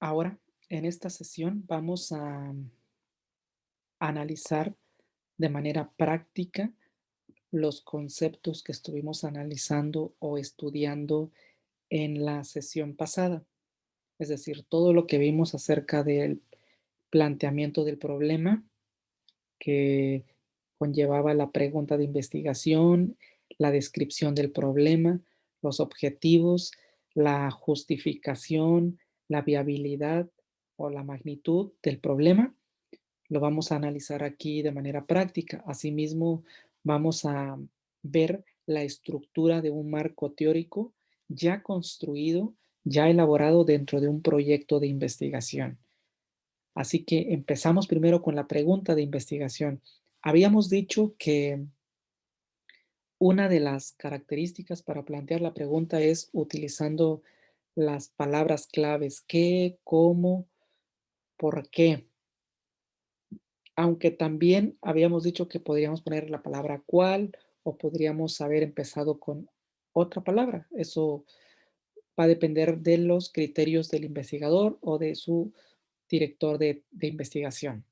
Ahora, en esta sesión vamos a analizar de manera práctica los conceptos que estuvimos analizando o estudiando en la sesión pasada. Es decir, todo lo que vimos acerca del planteamiento del problema, que conllevaba la pregunta de investigación, la descripción del problema, los objetivos, la justificación, la viabilidad o la magnitud del problema. Lo vamos a analizar aquí de manera práctica. Asimismo, vamos a ver la estructura de un marco teórico ya construido, ya elaborado dentro de un proyecto de investigación. Así que empezamos primero con la pregunta de investigación. Habíamos dicho que una de las características para plantear la pregunta es utilizando las palabras claves qué, cómo, por qué. Aunque también habíamos dicho que podríamos poner la palabra cuál o podríamos haber empezado con otra palabra. Eso va a depender de los criterios del investigador o de su director de investigación.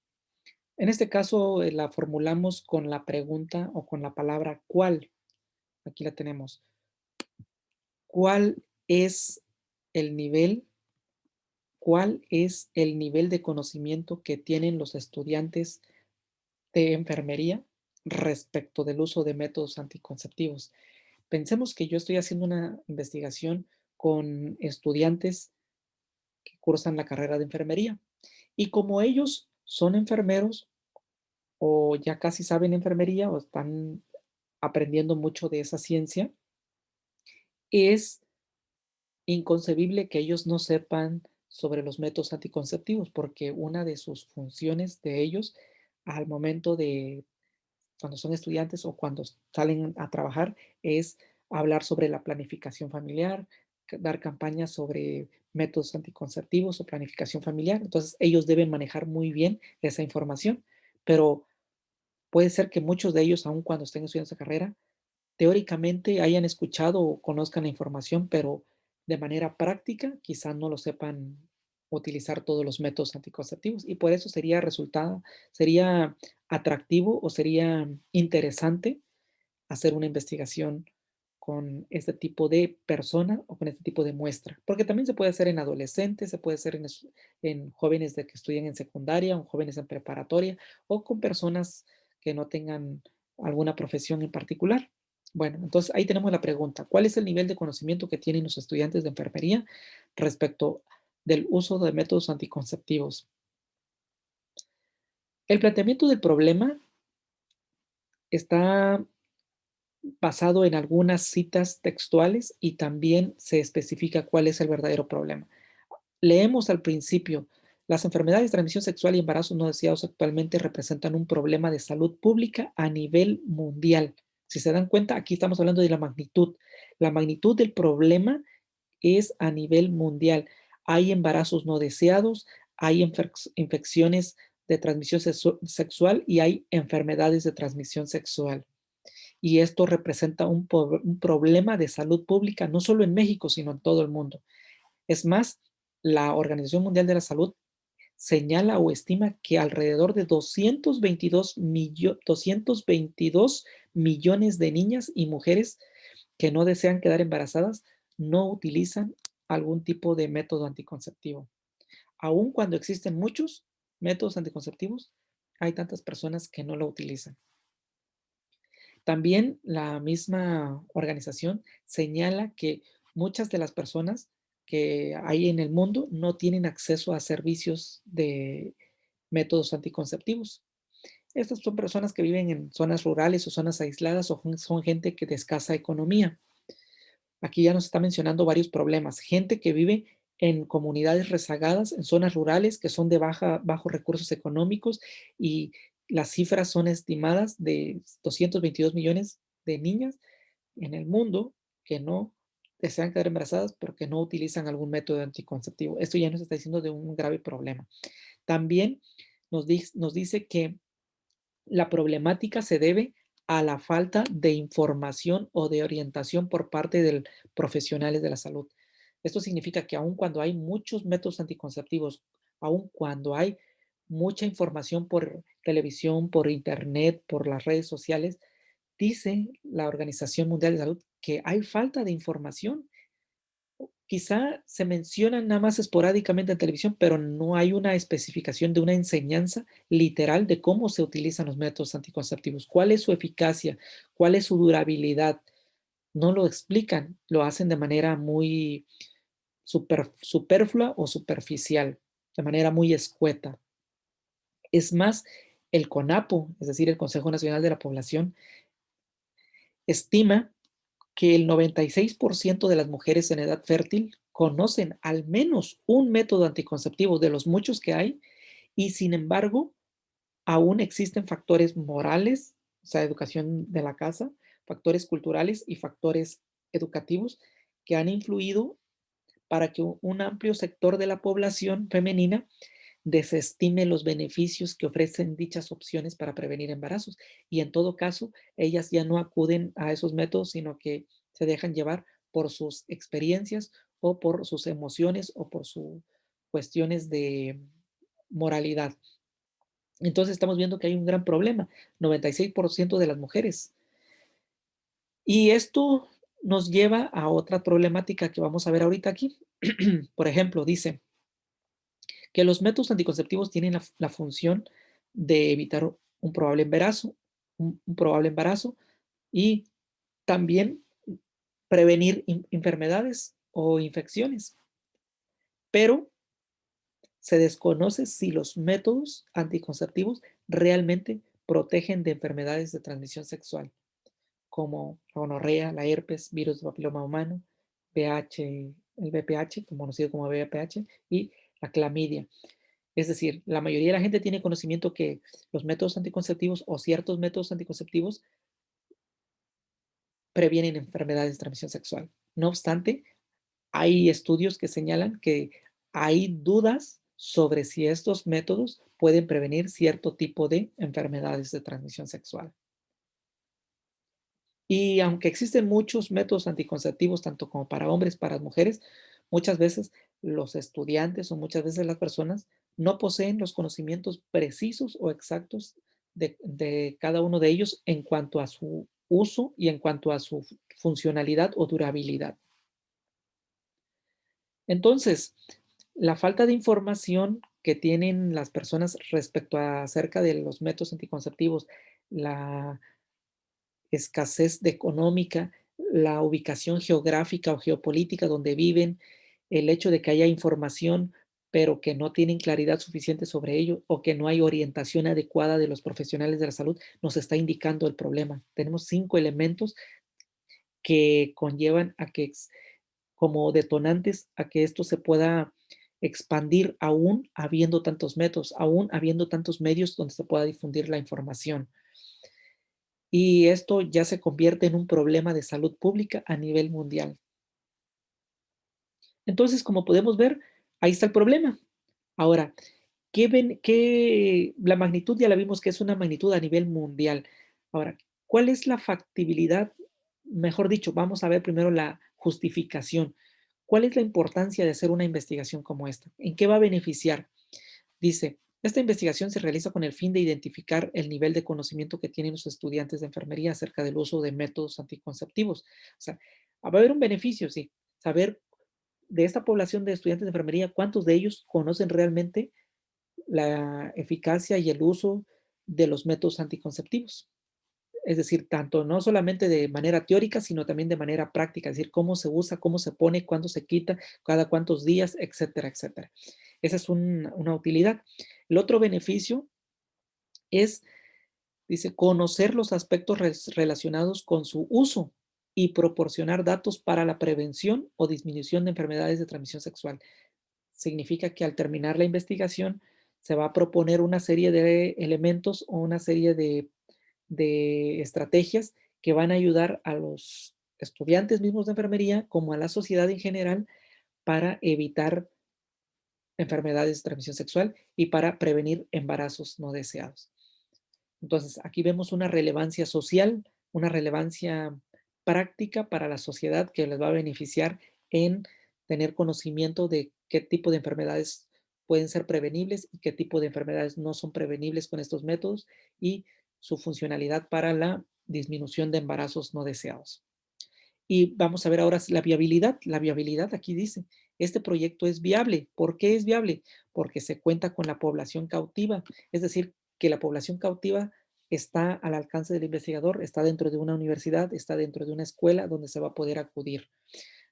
En este caso, la formulamos con la pregunta o con la palabra ¿cuál? Aquí la tenemos. ¿Cuál es el nivel? ¿Cuál es el nivel de conocimiento que tienen los estudiantes de enfermería respecto del uso de métodos anticonceptivos? Pensemos que yo estoy haciendo una investigación con estudiantes que cursan la carrera de enfermería y como ellos son enfermeros o ya casi saben enfermería o están aprendiendo mucho de esa ciencia, es inconcebible que ellos no sepan sobre los métodos anticonceptivos, porque una de sus funciones de ellos al momento de cuando son estudiantes o cuando salen a trabajar es hablar sobre la planificación familiar, dar campañas sobre métodos anticonceptivos o planificación familiar. Entonces, ellos deben manejar muy bien esa información, pero puede ser que muchos de ellos, aun cuando estén estudiando esa carrera, teóricamente hayan escuchado o conozcan la información, pero de manera práctica quizá no lo sepan utilizar todos los métodos anticonceptivos y por eso sería atractivo o sería interesante hacer una investigación con este tipo de persona o con este tipo de muestra, porque también se puede hacer en adolescentes, se puede hacer en jóvenes de que estudian en secundaria o jóvenes en preparatoria o con personas que no tengan alguna profesión en particular. Bueno, entonces ahí tenemos la pregunta, ¿cuál es el nivel de conocimiento que tienen los estudiantes de enfermería respecto del uso de métodos anticonceptivos? El planteamiento del problema está basado en algunas citas textuales y también se especifica cuál es el verdadero problema. Leemos al principio, las enfermedades de transmisión sexual y embarazos no deseados actualmente representan un problema de salud pública a nivel mundial. Si se dan cuenta, aquí estamos hablando de la magnitud. La magnitud del problema es a nivel mundial. Hay embarazos no deseados, hay infecciones de transmisión sexual y hay enfermedades de transmisión sexual. Y esto representa un problema de salud pública, no solo en México, sino en todo el mundo. Es más, la Organización Mundial de la Salud señala o estima que alrededor de 222 millones de niñas y mujeres que no desean quedar embarazadas no utilizan algún tipo de método anticonceptivo. Aun cuando existen muchos métodos anticonceptivos, hay tantas personas que no lo utilizan. También la misma organización señala que muchas de las personas que hay en el mundo no tienen acceso a servicios de métodos anticonceptivos. Estas son personas que viven en zonas rurales o zonas aisladas o son gente que de escasa economía. Aquí ya nos está mencionando varios problemas. Gente que vive en comunidades rezagadas, en zonas rurales que son de bajos recursos económicos y las cifras son estimadas de 222 millones de niñas en el mundo que no desean quedar embarazadas porque no utilizan algún método anticonceptivo. Esto ya nos está diciendo de un grave problema. También nos dice que la problemática se debe a la falta de información o de orientación por parte de profesionales de la salud. Esto significa que aun cuando hay muchos métodos anticonceptivos, aun cuando hay mucha información por televisión, por internet, por las redes sociales, dice la Organización Mundial de Salud que hay falta de información. Quizá se mencionan nada más esporádicamente en televisión, pero no hay una especificación de una enseñanza literal de cómo se utilizan los métodos anticonceptivos, cuál es su eficacia, cuál es su durabilidad. No lo explican, lo hacen de manera muy superflua o superficial, de manera muy escueta. Es más, el CONAPO, es decir, el Consejo Nacional de la Población, estima que el 96% de las mujeres en edad fértil conocen al menos un método anticonceptivo de los muchos que hay y sin embargo aún existen factores morales, o sea, educación de la casa, factores culturales y factores educativos que han influido para que un amplio sector de la población femenina desestime los beneficios que ofrecen dichas opciones para prevenir embarazos. Y en todo caso, ellas ya no acuden a esos métodos, sino que se dejan llevar por sus experiencias o por sus emociones o por sus cuestiones de moralidad. Entonces estamos viendo que hay un gran problema, 96% de las mujeres. Y esto nos lleva a otra problemática que vamos a ver ahorita aquí. Por ejemplo, dice, que los métodos anticonceptivos tienen la función de evitar un probable embarazo, un probable embarazo y también prevenir enfermedades o infecciones, pero se desconoce si los métodos anticonceptivos realmente protegen de enfermedades de transmisión sexual, como la gonorrea, la herpes, virus de papiloma humano, VH, el VPH, conocido como VPH, y la clamidia. Es decir, la mayoría de la gente tiene conocimiento que los métodos anticonceptivos o ciertos métodos anticonceptivos previenen enfermedades de transmisión sexual. No obstante, hay estudios que señalan que hay dudas sobre si estos métodos pueden prevenir cierto tipo de enfermedades de transmisión sexual. Y aunque existen muchos métodos anticonceptivos, tanto como para hombres, para mujeres, muchas veces los estudiantes o muchas veces las personas no poseen los conocimientos precisos o exactos de cada uno de ellos en cuanto a su uso y en cuanto a su funcionalidad o durabilidad. Entonces, la falta de información que tienen las personas respecto a acerca de los métodos anticonceptivos, la escasez de económica, la ubicación geográfica o geopolítica donde viven, el hecho de que haya información, pero que no tienen claridad suficiente sobre ello o que no hay orientación adecuada de los profesionales de la salud, nos está indicando el problema. Tenemos 5 elementos que conllevan a que, como detonantes, a que esto se pueda expandir aún habiendo tantos métodos, aún habiendo tantos medios donde se pueda difundir la información. Y esto ya se convierte en un problema de salud pública a nivel mundial. Entonces, como podemos ver, ahí está el problema. Ahora, la magnitud ya la vimos que es una magnitud a nivel mundial. Ahora, ¿cuál es la factibilidad? Mejor dicho, vamos a ver primero la justificación. ¿Cuál es la importancia de hacer una investigación como esta? ¿En qué va a beneficiar? Dice, esta investigación se realiza con el fin de identificar el nivel de conocimiento que tienen los estudiantes de enfermería acerca del uso de métodos anticonceptivos. O sea, va a haber un beneficio, sí, saber de esta población de estudiantes de enfermería cuántos de ellos conocen realmente la eficacia y el uso de los métodos anticonceptivos. Es decir, tanto no solamente de manera teórica, sino también de manera práctica, es decir, cómo se usa, cómo se pone, cuándo se quita, cada cuántos días, etcétera, etcétera. Esa es una utilidad. El otro beneficio es, dice, conocer los aspectos relacionados con su uso y proporcionar datos para la prevención o disminución de enfermedades de transmisión sexual. Significa que al terminar la investigación se va a proponer una serie de elementos o una serie de estrategias que van a ayudar a los estudiantes mismos de enfermería como a la sociedad en general para evitar enfermedades de transmisión sexual y para prevenir embarazos no deseados. Entonces, aquí vemos una relevancia social, una relevancia práctica para la sociedad que les va a beneficiar en tener conocimiento de qué tipo de enfermedades pueden ser prevenibles y qué tipo de enfermedades no son prevenibles con estos métodos y su funcionalidad para la disminución de embarazos no deseados. Y vamos a ver ahora la viabilidad. La viabilidad aquí dice, este proyecto es viable. ¿Por qué es viable? Porque se cuenta con la población cautiva, es decir, que la población cautiva está al alcance del investigador, está dentro de una universidad, está dentro de una escuela donde se va a poder acudir.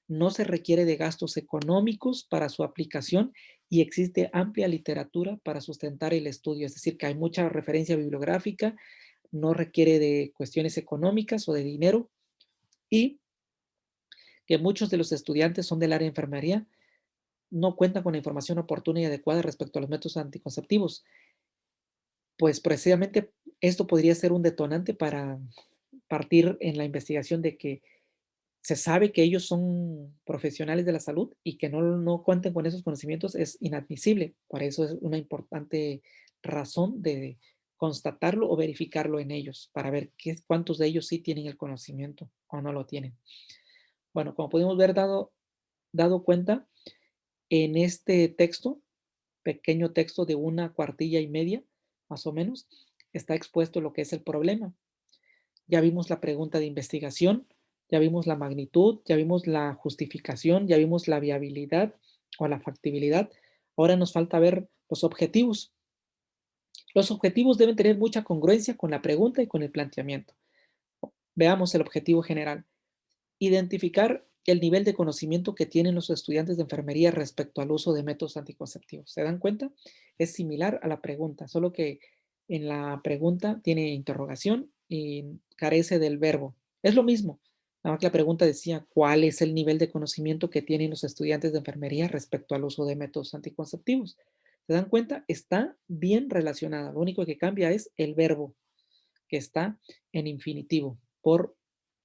No se requiere de gastos económicos para su aplicación y existe amplia literatura para sustentar el estudio, es decir, que hay mucha referencia bibliográfica, no requiere de cuestiones económicas o de dinero y que muchos de los estudiantes son del área de enfermería, no cuentan con la información oportuna y adecuada respecto a los métodos anticonceptivos. Pues precisamente esto podría ser un detonante para partir en la investigación de que se sabe que ellos son profesionales de la salud y que no cuenten con esos conocimientos es inadmisible. Por eso es una importante razón de constatarlo o verificarlo en ellos para ver cuántos de ellos sí tienen el conocimiento o no lo tienen. Bueno, como pudimos ver dado cuenta, en este texto, pequeño texto de una cuartilla y media, más o menos, está expuesto lo que es el problema. Ya vimos la pregunta de investigación, ya vimos la magnitud, ya vimos la justificación, ya vimos la viabilidad o la factibilidad. Ahora nos falta ver los objetivos. Los objetivos deben tener mucha congruencia con la pregunta y con el planteamiento. Veamos el objetivo general. Identificar el nivel de conocimiento que tienen los estudiantes de enfermería respecto al uso de métodos anticonceptivos. ¿Se dan cuenta? Es similar a la pregunta, solo que en la pregunta tiene interrogación y carece del verbo. Es lo mismo, nada más que la pregunta decía, ¿cuál es el nivel de conocimiento que tienen los estudiantes de enfermería respecto al uso de métodos anticonceptivos? ¿Se dan cuenta? Está bien relacionada. Lo único que cambia es el verbo, que está en infinitivo por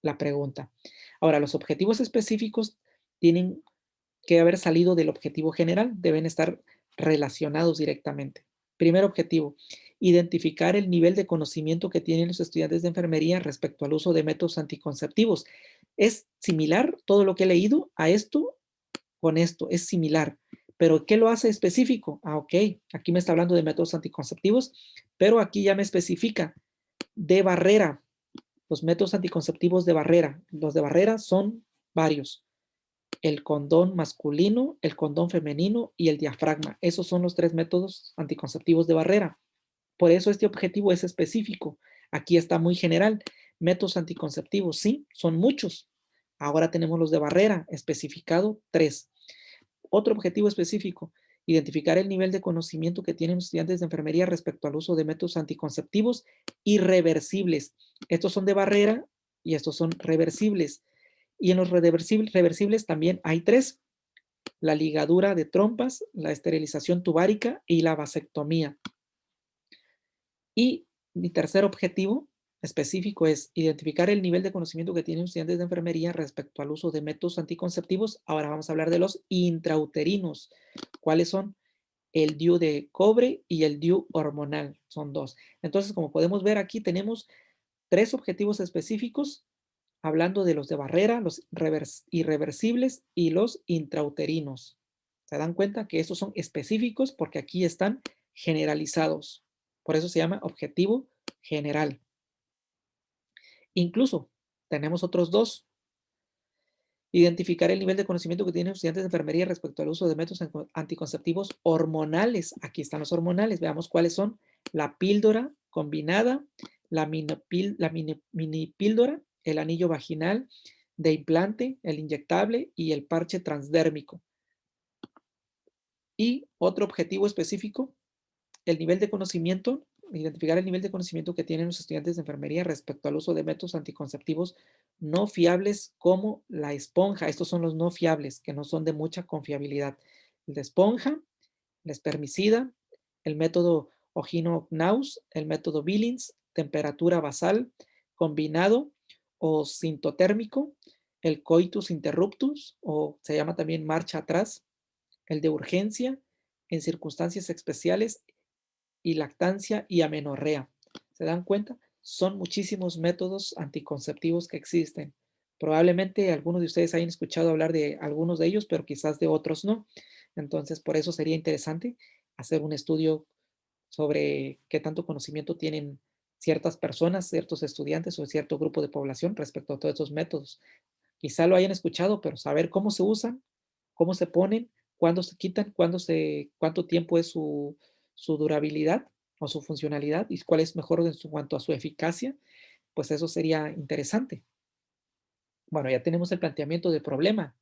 la pregunta. Ahora, los objetivos específicos tienen que haber salido del objetivo general, deben estar relacionados directamente. Primer objetivo, identificar el nivel de conocimiento que tienen los estudiantes de enfermería respecto al uso de métodos anticonceptivos. Es similar todo lo que he leído a esto con esto, es similar. Pero ¿qué lo hace específico? Ok, aquí me está hablando de métodos anticonceptivos, pero aquí ya me especifica de barrera, los métodos anticonceptivos de barrera. Los de barrera son varios. El condón masculino, el condón femenino y el diafragma. Esos son los tres métodos anticonceptivos de barrera. Por eso este objetivo es específico. Aquí está muy general. Métodos anticonceptivos, sí, son muchos. Ahora tenemos los de barrera, especificado tres. Otro objetivo específico, identificar el nivel de conocimiento que tienen los estudiantes de enfermería respecto al uso de métodos anticonceptivos irreversibles. Estos son de barrera y estos son reversibles. Y en los reversibles también hay tres: la ligadura de trompas, la esterilización tubárica y la vasectomía. Y mi tercer objetivo específico es identificar el nivel de conocimiento que tienen estudiantes de enfermería respecto al uso de métodos anticonceptivos. Ahora vamos a hablar de los intrauterinos. ¿Cuáles son? El DIU de cobre y el DIU hormonal. Son dos. Entonces, como podemos ver aquí, tenemos tres objetivos específicos hablando de los de barrera, los irreversibles y los intrauterinos. ¿Se dan cuenta que estos son específicos porque aquí están generalizados? Por eso se llama objetivo general. Incluso tenemos otros dos. Identificar el nivel de conocimiento que tienen los estudiantes de enfermería respecto al uso de métodos anticonceptivos hormonales. Aquí están los hormonales. Veamos cuáles son. La píldora combinada, la mini píldora, el anillo vaginal de implante, el inyectable y el parche transdérmico. Y otro objetivo específico, el nivel de conocimiento, identificar el nivel de conocimiento que tienen los estudiantes de enfermería respecto al uso de métodos anticonceptivos no fiables como la esponja. Estos son los no fiables, que no son de mucha confiabilidad. El de esponja, el espermicida, el método Ogino-Knaus, el método Billings, temperatura basal, combinado o sintotérmico, el coitus interruptus, o se llama también marcha atrás, el de urgencia, en circunstancias especiales, y lactancia y amenorrea. ¿Se dan cuenta? Son muchísimos métodos anticonceptivos que existen, Probablemente algunos de ustedes hayan escuchado hablar de algunos de ellos, pero quizás de otros no. Entonces, por eso sería interesante hacer un estudio sobre qué tanto conocimiento tienen ciertas personas, ciertos estudiantes o cierto grupo de población respecto a todos estos métodos. Quizá lo hayan escuchado, pero saber cómo se usan, cómo se ponen, cuándo se quitan, cuánto tiempo es su durabilidad o su funcionalidad y cuál es mejor en cuanto a su eficacia, pues eso sería interesante. Bueno, ya tenemos el planteamiento del problema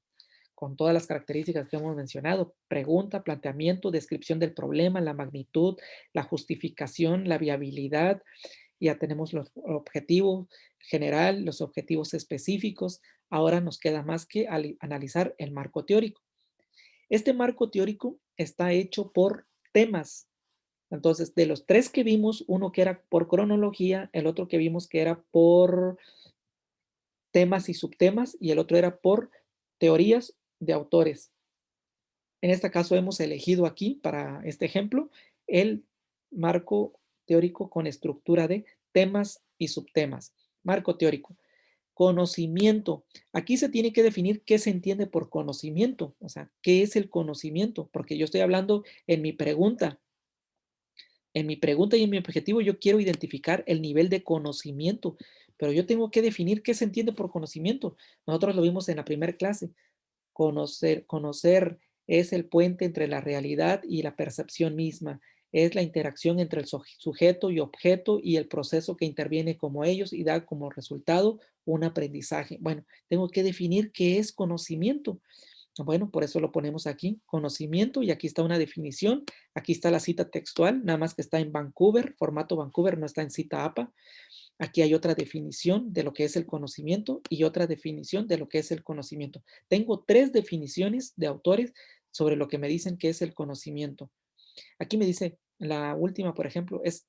con todas las características que hemos mencionado: pregunta, planteamiento, descripción del problema, la magnitud, la justificación, la viabilidad. Ya tenemos los objetivos general, los objetivos específicos. Ahora nos queda más que analizar el marco teórico. Este marco teórico está hecho por temas. Entonces, de los tres que vimos, uno que era por cronología, el otro que vimos que era por temas y subtemas, y el otro era por teorías de autores. En este caso hemos elegido aquí, para este ejemplo, el marco teórico con estructura de temas y subtemas. Marco teórico. Conocimiento. Aquí se tiene que definir qué se entiende por conocimiento, o sea, qué es el conocimiento, porque yo estoy hablando en mi pregunta. En mi pregunta y en mi objetivo yo quiero identificar el nivel de conocimiento, pero yo tengo que definir qué se entiende por conocimiento. Nosotros lo vimos en la primera clase. Conocer es el puente entre la realidad y la percepción misma. Es la interacción entre el sujeto y objeto y el proceso que interviene como ellos y da como resultado un aprendizaje. Bueno, tengo que definir qué es conocimiento. Bueno, por eso lo ponemos aquí, conocimiento, y aquí está una definición. Aquí está la cita textual, nada más que está en Vancouver, formato Vancouver, no está en cita APA. Aquí hay otra definición de lo que es el conocimiento y otra definición de lo que es el conocimiento. Tengo tres definiciones de autores sobre lo que me dicen que es el conocimiento. Aquí me dice, la última, por ejemplo, es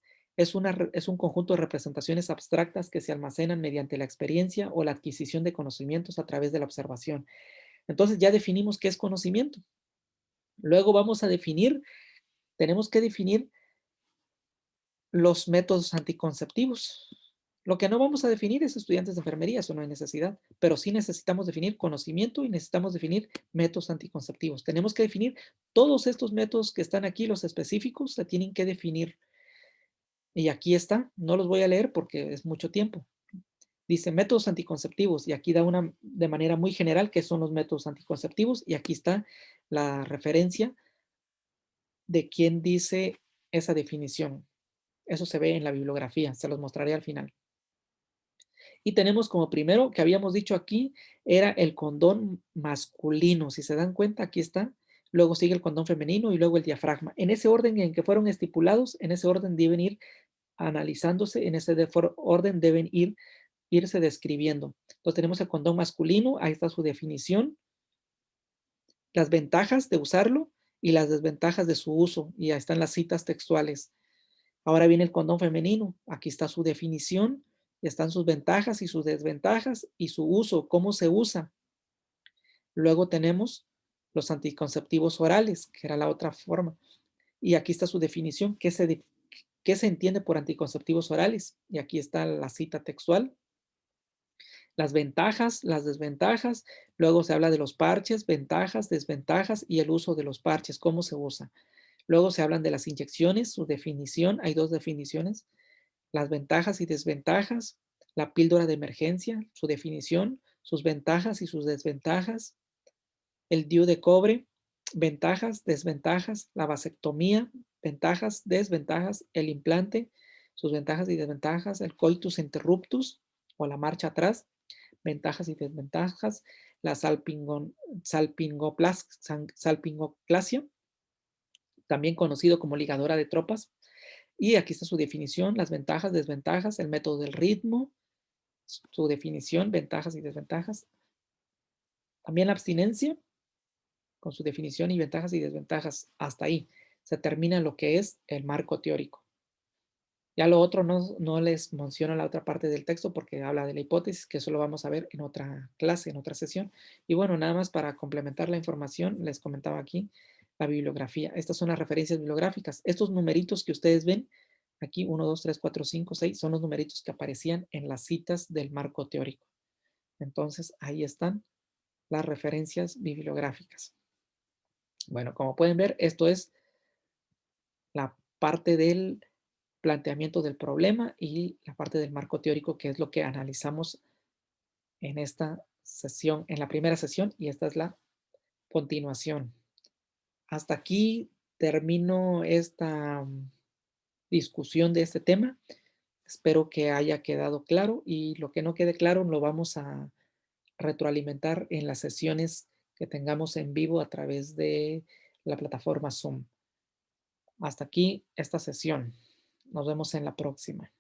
un conjunto de representaciones abstractas que se almacenan mediante la experiencia o la adquisición de conocimientos a través de la observación. Entonces ya definimos qué es conocimiento. Luego vamos a definir, tenemos que definir los métodos anticonceptivos. Lo que no vamos a definir es estudiantes de enfermería, eso no hay necesidad, pero sí necesitamos definir conocimiento y necesitamos definir métodos anticonceptivos. Tenemos que definir todos estos métodos que están aquí, los específicos, se tienen que definir. Y aquí está, no los voy a leer porque es mucho tiempo. Dice métodos anticonceptivos y aquí da una de manera muy general qué son los métodos anticonceptivos y aquí está la referencia de quién dice esa definición. Eso se ve en la bibliografía, se los mostraré al final. Y tenemos como primero, que habíamos dicho aquí, era el condón masculino. Si se dan cuenta, aquí está. Luego sigue el condón femenino y luego el diafragma. En ese orden en que fueron estipulados, en ese orden deben ir analizándose, en ese orden deben irse describiendo. Entonces tenemos el condón masculino, ahí está su definición, las ventajas de usarlo y las desventajas de su uso, y ahí están las citas textuales. Ahora viene el condón femenino. Aquí está su definición, están sus ventajas y sus desventajas y su uso, cómo se usa. Luego tenemos los anticonceptivos orales, que era la otra forma. Y aquí está su definición, qué se entiende por anticonceptivos orales. Y aquí está la cita textual. Las ventajas, las desventajas. Luego se habla de los parches, ventajas, desventajas y el uso de los parches, cómo se usa. Luego se hablan de las inyecciones, su definición. Hay dos definiciones: las ventajas y desventajas, la píldora de emergencia, su definición, sus ventajas y sus desventajas, el DIU de cobre, ventajas, desventajas, la vasectomía, ventajas, desventajas, el implante, sus ventajas y desventajas, el coitus interruptus o la marcha atrás, ventajas y desventajas, la salpingoclasia, también conocido como ligadora de tropas. Y aquí está su definición, las ventajas, desventajas, el método del ritmo, su definición, ventajas y desventajas. También la abstinencia, con su definición y ventajas y desventajas. Hasta ahí se termina lo que es el marco teórico. Ya lo otro no les menciono la otra parte del texto porque habla de la hipótesis, que eso lo vamos a ver en otra clase, en otra sesión. Y bueno, nada más para complementar la información, les comentaba aquí la bibliografía. Estas son las referencias bibliográficas. Estos numeritos que ustedes ven aquí, 1, 2, 3, 4, 5, 6, son los numeritos que aparecían en las citas del marco teórico. Entonces, ahí están las referencias bibliográficas. Bueno, como pueden ver, esto es la parte del planteamiento del problema y la parte del marco teórico, que es lo que analizamos en esta sesión, en la primera sesión, y esta es la continuación. Hasta aquí termino esta discusión de este tema. Espero que haya quedado claro y lo que no quede claro lo vamos a retroalimentar en las sesiones que tengamos en vivo a través de la plataforma Zoom. Hasta aquí esta sesión. Nos vemos en la próxima.